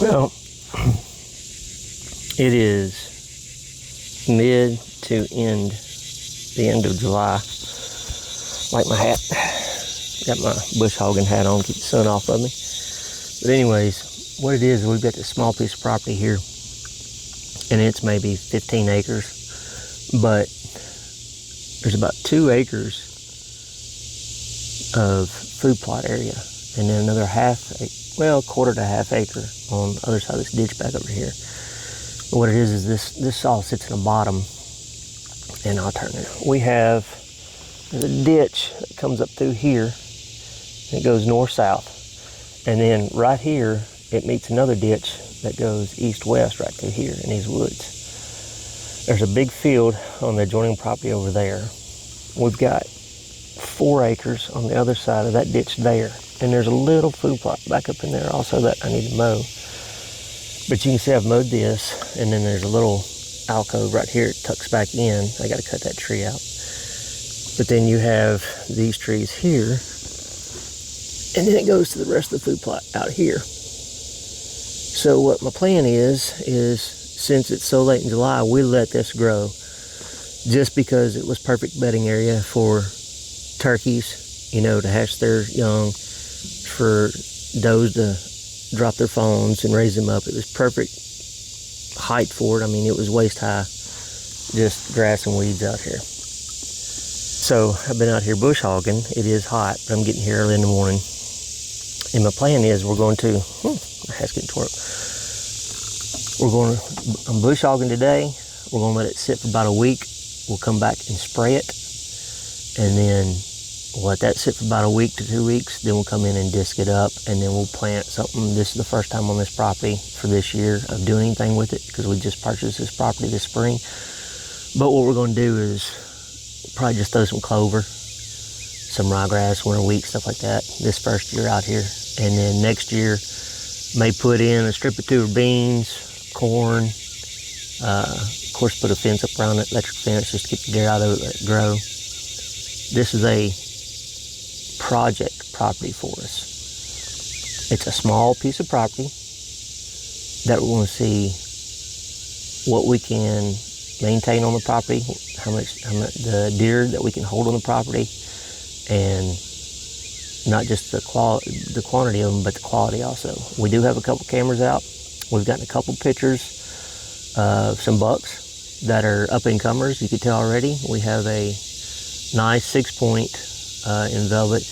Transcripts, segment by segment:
Well, it is mid to the end of July. Like my hat. Got my bush hogging hat on, keep the sun off of me. But anyways, what it is, we've got this small piece of property here, and it's maybe 15 acres, but there's about 2 acres of food plot area, and then another quarter to half acre on the other side of this ditch back over here. But what it is this all sits in the bottom, and I'll turn it. We have a ditch that comes up through here, and it goes north-south, and then right here it meets another ditch that goes east-west right through here in these woods. There's a big field on the adjoining property over there. We've got 4 acres on the other side of that ditch there, and there's a little food plot back up in there also that I need to mow. But you can see I've mowed this, and then there's a little alcove right here. It tucks back in. I got to cut that tree out. But then you have these trees here, and then it goes to the rest of the food plot out here. So what my plan is since it's so late in July, we let this grow just because it was perfect bedding area for turkeys, to hatch their young, for does to drop their fawns and raise them up. It was perfect height for it. I mean, it was waist high, just grass and weeds out here. So I've been out here bush hogging. It is hot, but I'm getting here early in the morning. And my plan is we're going to, my hat's getting tore up. I'm bush hogging today. We're going to let it sit for about a week. We'll come back and spray it. And then we'll let that sit for about a week to 2 weeks. Then we'll come in and disc it up, and then we'll plant something. This is the first time on this property for this year of doing anything with it, because we just purchased this property this spring. But what we're going to do is probably just throw some clover, some ryegrass, winter wheat, stuff like that this first year out here. And then next year, may put in a strip or 2 of beans, corn, of course put a fence up around it, electric fence, just to keep the deer out of it, let it grow. This is a project property for us. It's a small piece of property that we're going to see what we can maintain on the property, how much the deer that we can hold on the property, and not just the quantity of them, but the quality also. We do have a couple cameras out. We've gotten a couple pictures of some bucks that are up-and-comers. You can tell already. We have a nice 6-point in velvet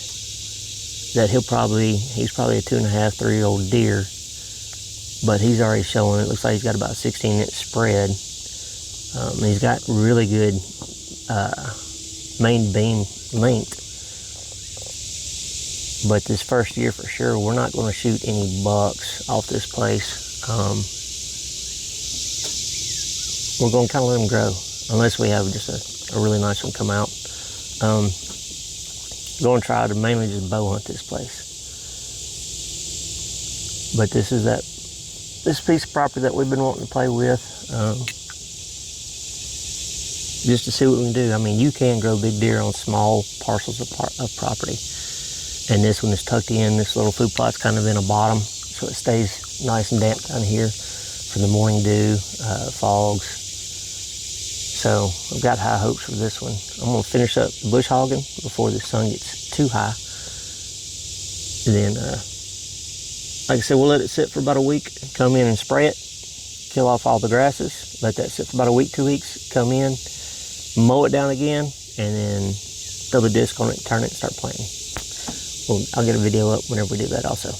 that he's probably a 2.5, 3-year-old deer, but he's already showing. It looks like he's got about a 16-inch spread. He's got really good main beam length. But this first year for sure, we're not going to shoot any bucks off this place. We're going to kind of let them grow, unless we have just a really nice one come out. Going to try to mainly just bow hunt this place. But this piece of property that we've been wanting to play with, just to see what we can do. I mean, you can grow big deer on small parcels of property. And this one is tucked in. This little food plot's kind of in a bottom, so it stays nice and damp down here for the morning dew, fogs. So I've got high hopes for this one. I'm going to finish up bush hogging before the sun gets too high. And then, like I said, we'll let it sit for about a week, come in and spray it, kill off all the grasses, let that sit for about a week, 2 weeks, come in, mow it down again, and then throw the disc on it, turn it, and start planting. Well, I'll get a video up whenever we do that also.